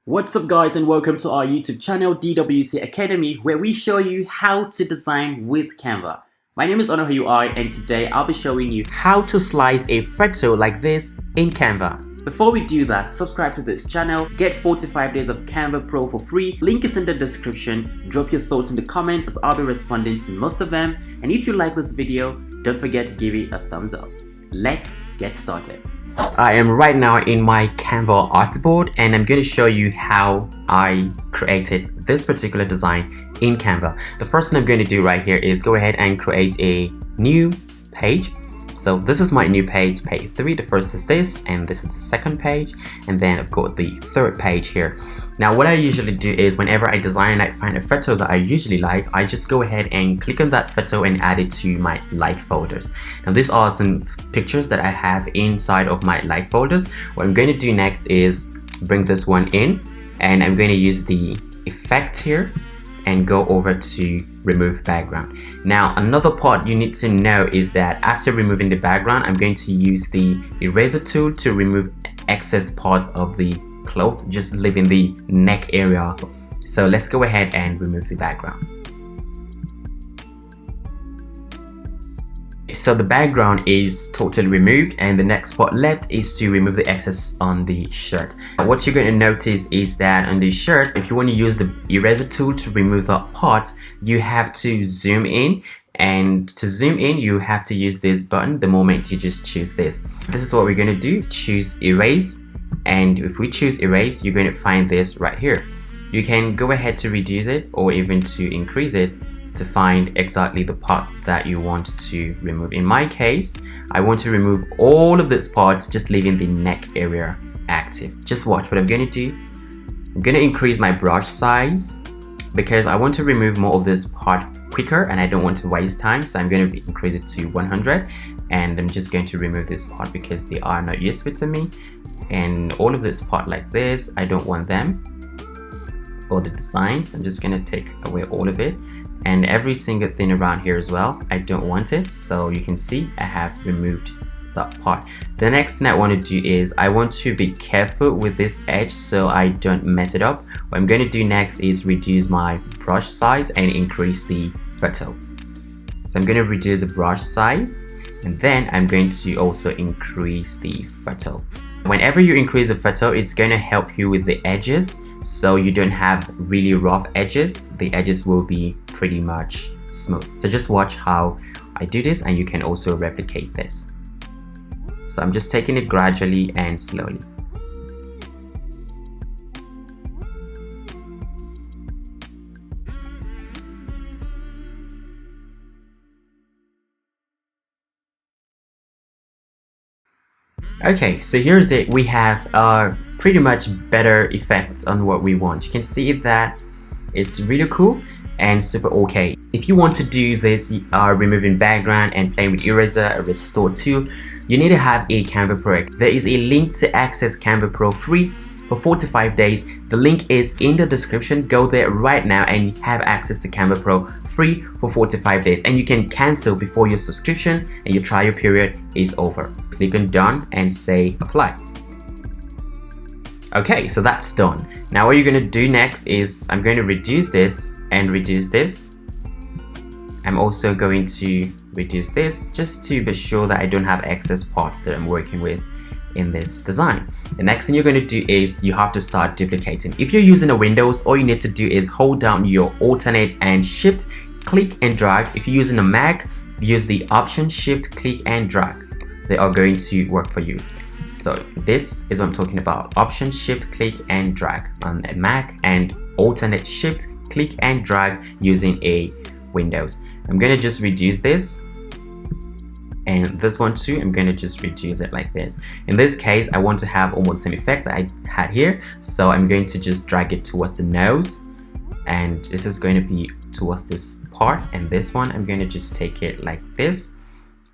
What's up guys, and welcome to our YouTube channel DWC Academy, where we show you how to design with Canva. My name is Onuoha UI, and today I'll be showing you how to slice a photo like this in Canva. Before we do that, subscribe to this channel, get 45 days of Canva Pro for free. Link is in the description. Drop your thoughts in the comments as I'll be responding to most of them. And if you like this video, don't forget to give it a thumbs up. Let's get started. I am right now in my Canva artboard, and I'm going to show you how I created this particular design in Canva. The first thing I'm going to do right here is go ahead and create a new page. So this is my new page, page 3. The first is this, and this is the second page, and then I've got the third page here. Now what I usually do is whenever I design and I find a photo that I usually like, I just go ahead and click on that photo and add it to my like folders. Now these are some pictures that I have inside of my like folders. What I'm going to do next is bring this one in, and I'm going to use the effect here and go over to remove background. Now another part you need to know is that after removing the background, I'm going to use the eraser tool to remove excess parts of the cloth, just leaving the neck area. So let's go ahead and remove the background. So the background is totally removed, and the next part left is to remove the excess on the shirt. What you're going to notice is that on the shirt, if you want to use the eraser tool to remove that part, you have to zoom in, and to zoom in you have to use this button the moment you just choose this. This is what we're going to do. Choose erase, and if we choose erase, you're going to find this right here. You can go ahead to reduce it or even to increase it to find exactly the part that you want to remove. In my case, I want to remove all of these parts, just leaving the neck area active. Just watch what I'm going to do. I'm going to increase my brush size because I want to remove more of this part quicker and I don't want to waste time, so I'm going to increase it to 100, and I'm just going to remove this part because they are not useful to me. And all of this part like this, I don't want them or the designs. I'm just going to take away all of it, and every single thing around here as well, I don't want it. So you can see I have removed that part. The next thing I want to do is I want to be careful with this edge so I don't mess it up. What I'm going to do next is reduce my brush size and increase the photo. So I'm going to reduce the brush size, and then I'm going to also increase the photo. Whenever you increase the photo, it's going to help you with the edges, so you don't have really rough edges. The edges will be pretty much smooth. So just watch how I do this, and you can also replicate this. So I'm just taking it gradually and slowly. Okay, so here's it. We have pretty much better effects on what we want. You can see that it's really cool and super okay. If you want to do this removing background and playing with eraser, a restore tool, you need to have a Canva Pro. There is a link to access Canva Pro free for 45 days. The link is in the description. Go there right now and have access to Canva Pro free for 45 days, and you can cancel before your subscription and your trial period is over. Click on done and say apply. Okay, so that's done. Now what you're going to do next is I'm going to reduce this and reduce this. I'm also going to reduce this just to be sure that I don't have excess parts that I'm working with in this design. The next thing you're going to do is you have to start duplicating. If you're using a Windows, all you need to do is hold down your alternate and shift, click and drag. If you're using a Mac, use the option shift, click and drag. They are going to work for you. So this is what I'm talking about. Option shift, click and drag on a Mac, and alternate shift, click and drag using a Windows. I'm going to just reduce this, and this one too, I'm going to just reduce it like this. In this case, I want to have almost the same effect that I had here, so I'm going to just drag it towards the nose, and this is going to be towards this part, and this one I'm going to just take it like this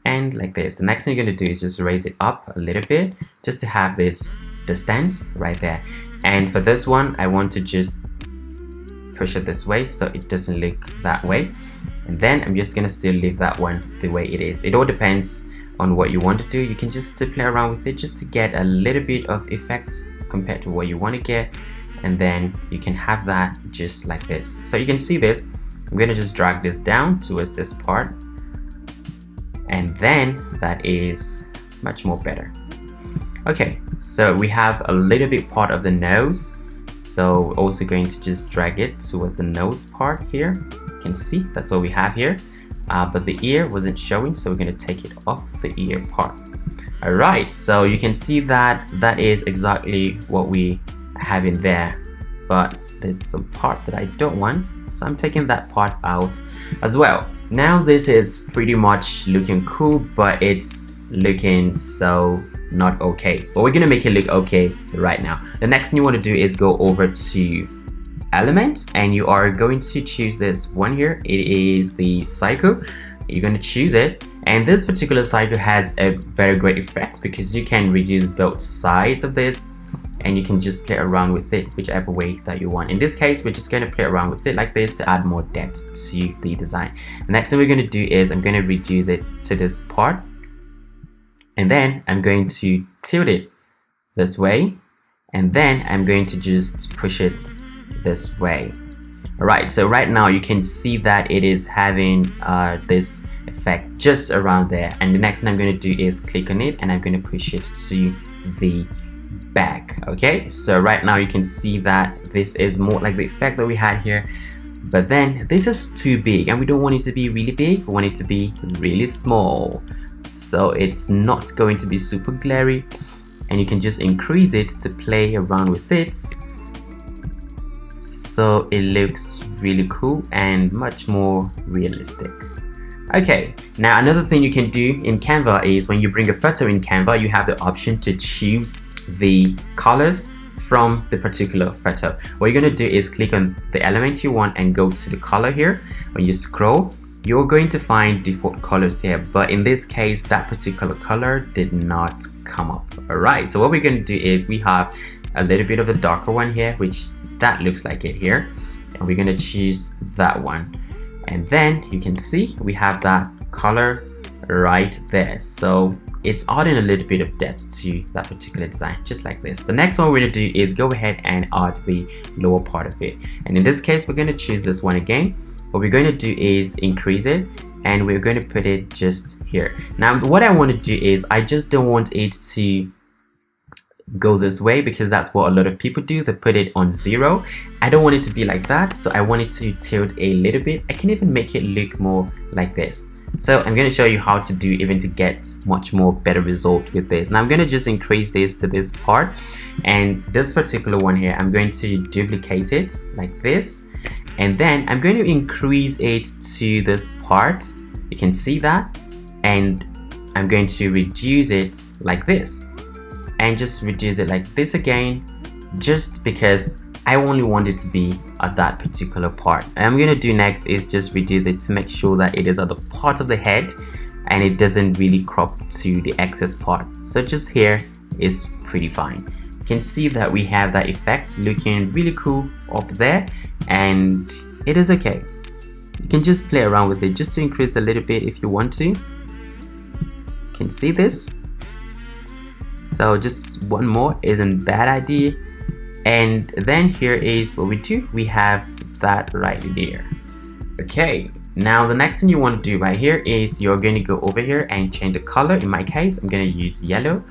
and like this. The next thing you're going to do is just raise it up a little bit just to have this distance right there. And for this one, I want to just push it this way so it doesn't look that way, and then I'm just gonna still leave that one the way it is. It all depends on what you want to do. You can just play around with it just to get a little bit of effects compared to what you want to get, and then you can have that just like this. So you can see this. I'm going to just drag this down towards this part, and then that is much more better. Okay, so we have a little bit part of the nose, so we're also going to just drag it towards the nose part here. You can see that's what we have here, but the ear wasn't showing, so we're going to take it off the ear part. Alright, so you can see that that is exactly what we have in there, but there's some part that I don't want, so I'm taking that part out as well. Now this is pretty much looking cool, but it's looking so not okay, but we're gonna make it look okay right now. The next thing you want to do is go over to Element, and you are going to choose this one here. It is the cycle. You're going to choose it, and this particular cycle has a very great effect because you can reduce both sides of this, and you can just play around with it whichever way that you want. In this case, we're just going to play around with it like this to add more depth to the design. The next thing we're going to do is I'm going to reduce it to this part, and then I'm going to tilt it this way, and then I'm going to just push it this way. Alright, so right now you can see that it is having this effect just around there, and the next thing I'm going to do is click on it, and I'm going to push it to the back. Okay, so right now you can see that this is more like the effect that we had here, but then this is too big and we don't want it to be really big, we want it to be really small, so it's not going to be super glary, and you can just increase it to play around with it so it looks really cool and much more realistic. Okay, now another thing you can do in Canva is when you bring a photo in Canva, you have the option to choose the colors from the particular photo. What you're going to do is click on the element you want and go to the color here. When you scroll, you're going to find default colors here, but in this case that particular color did not come up. Alright, so what we're going to do is we have a little bit of a darker one here, which that looks like it here, and we're going to choose that one, and then you can see we have that color right there, so it's adding a little bit of depth to that particular design, just like this. The next one we're going to do is go ahead and add the lower part of it, and in this case we're going to choose this one again. What we're going to do is increase it, and we're going to put it just here. Now what I want to do is I just don't want it to go this way because that's what a lot of people do. They put it on 0. I don't want it to be like that, so I want it to tilt a little bit. I can even make it look more like this. So I'm going to show you how to do even to get much more better result with this. Now I'm going to just increase this to this part, and this particular one here I'm going to duplicate it like this, and then I'm going to increase it to this part. You can see that, and I'm going to reduce it like this, and just reduce it like this again, just because I only want it to be at that particular part. And I'm going to do next is just reduce it to make sure that it is at the part of the head and it doesn't really crop to the excess part. So just here is pretty fine. You can see that we have that effect looking really cool up there, and it is okay. You can just play around with it just to increase a little bit if you want to. You can see this. So just one more isn't a bad idea. And then here is what we do. We have that right there. Okay, now the next thing you want to do right here is you're going to go over here and change the color. In my case, I'm going to use yellow.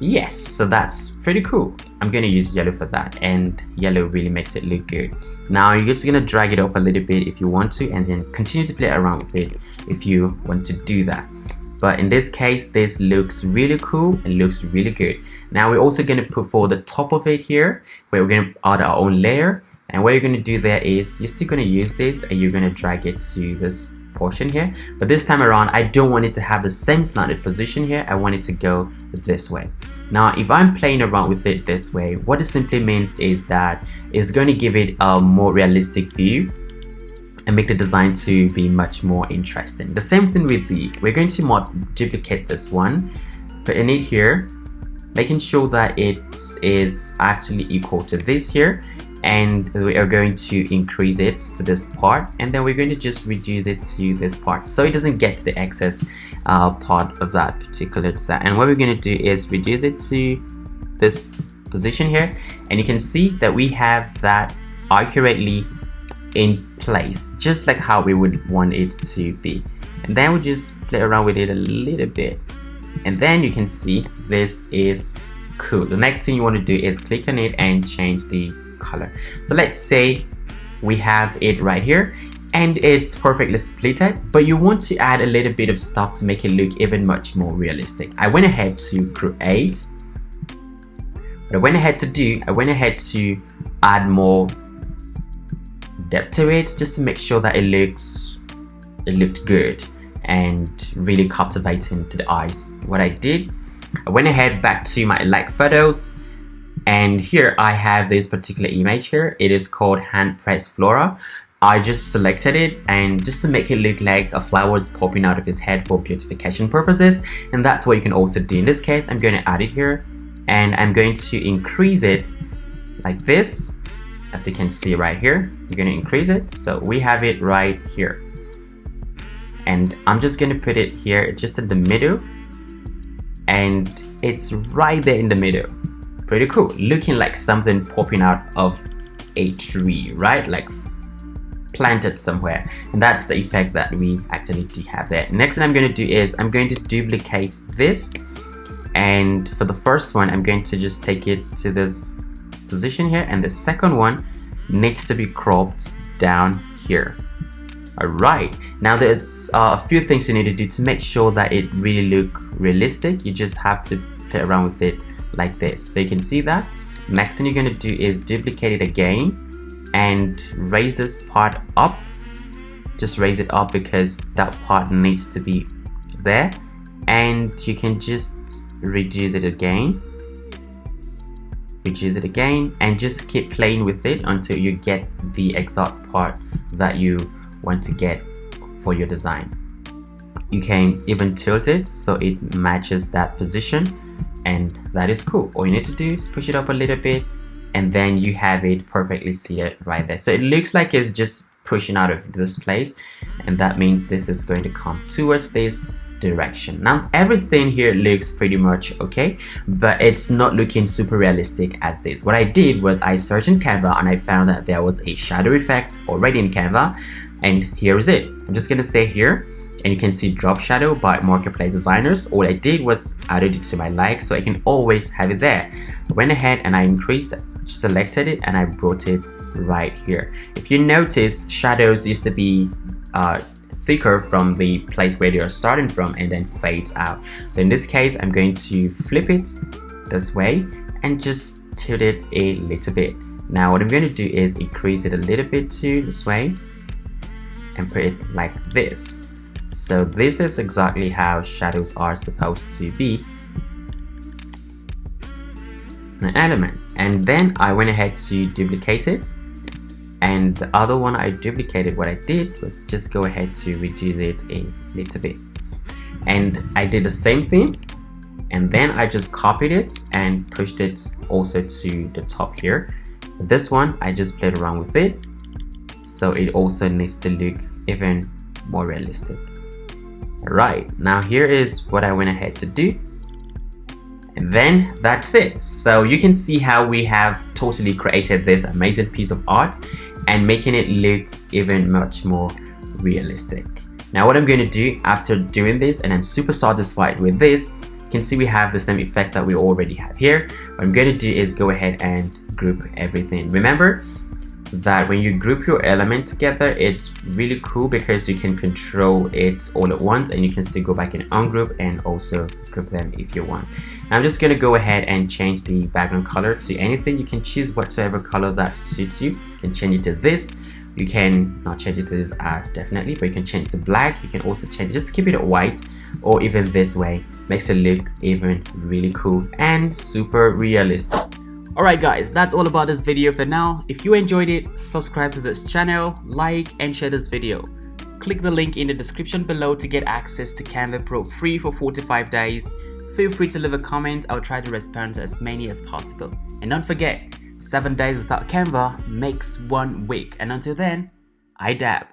Yes, so that's pretty cool. I'm going to use yellow for that, and yellow really makes it look good. Now you're just going to drag it up a little bit if you want to, and then continue to play around with it if you want to do that. But in this case, this looks really cool and looks really good. Now we're also going to put for the top of it here, where we're going to add our own layer. And what you're going to do there is you're still going to use this, and you're going to drag it to this portion here. But this time around, I don't want it to have the same slanted position here. I want it to go this way. Now if I'm playing around with it this way, what it simply means is that it's going to give it a more realistic view and make the design to be much more interesting. The same thing with we're going to duplicate this one, put in it here, making sure that it is actually equal to this here, and we are going to increase it to this part, and then we're going to just reduce it to this part so it doesn't get to the excess part of that particular design. And what we're going to do is reduce it to this position here, and you can see that we have that accurately in place, just like how we would want it to be. And then we just play around with it a little bit, and then you can see this is cool. The next thing you want to do is click on it and change the color. So let's say we have it right here and it's perfectly splitted, but you want to add a little bit of stuff to make it look even much more realistic. I went ahead to create, what I went ahead to add more depth to it, just to make sure that it looked good and really captivating to the eyes. What I did, I went ahead back to my like photos, and here I have this particular image here. It is called hand pressed floral. I just selected it, and just to make it look like a flower is popping out of his head for beautification purposes, and that's what you can also do. In this case, I'm going to add it here, and I'm going to increase it like this. As you can see right here, you're going to increase it, so we have it right here, and I'm just going to put it here just in the middle, and it's right there in the middle. Pretty cool, looking like something popping out of a tree, right? Like planted somewhere, and that's the effect that we actually do have there. Next thing I'm going to do is I'm going to duplicate this, and for the first one I'm going to just take it to this position here, and the second one needs to be cropped down here. Alright, now there's a few things you need to do to make sure that it really look realistic. You just have to play around with it like this, so you can see that. Next thing you're going to do is duplicate it again and raise this part up. Just raise it up because that part needs to be there, and you can just reduce it again, and just keep playing with it until you get the exact part that you want to get for your design. You can even tilt it so it matches that position, and that is cool. All you need to do is push it up a little bit, and then you have it perfectly seated right there. So it looks like it's just pushing out of this place, and that means this is going to come towards this direction. Now everything here looks pretty much okay, but it's not looking super realistic as this. What I did was I searched in Canva, and I found that there was a shadow effect already in Canva, and here is it. I'm just gonna say here, and you can see drop shadow by Marketplace Designers. All I did was added it to my like, so I can always have it there. I went ahead and I increased it, selected it, and I brought it right here. If you notice, shadows used to be thicker from the place where they are starting from and then fades out. So in this case, I'm going to flip it this way and just tilt it a little bit. Now what I'm going to do is increase it a little bit to this way and put it like this. So this is exactly how shadows are supposed to be an element. And then I went ahead to duplicate it, and the other one I duplicated, what I did was just go ahead to reduce it a little bit, and I did the same thing, and then I just copied it and pushed it also to the top here. This one I just played around with it, so it also needs to look even more realistic. Alright, now here is what I went ahead to do, and then that's it. So you can see how we have totally created this amazing piece of art and making it look even much more realistic. Now what I'm going to do after doing this, and I'm super satisfied with this, you can see we have the same effect that we already have here. What I'm going to do is go ahead and group everything. Remember that when you group your element together, it's really cool because you can control it all at once, and you can still go back and ungroup and also group them if you want. Now I'm just going to go ahead and change the background color to anything. You can choose whatsoever color that suits you. You can change it to this. You can not change it to this definitely, but you can change it to black. You can also change, just keep it white, or even this way. Makes it look even really cool and super realistic. Alright guys, that's all about this video for now. If you enjoyed it, subscribe to this channel, like and share this video. Click the link in the description below to get access to Canva Pro free for 45 days. Feel free to leave a comment. I'll try to respond to as many as possible. And don't forget, 7 days without Canva makes 1 week. And until then, I dab.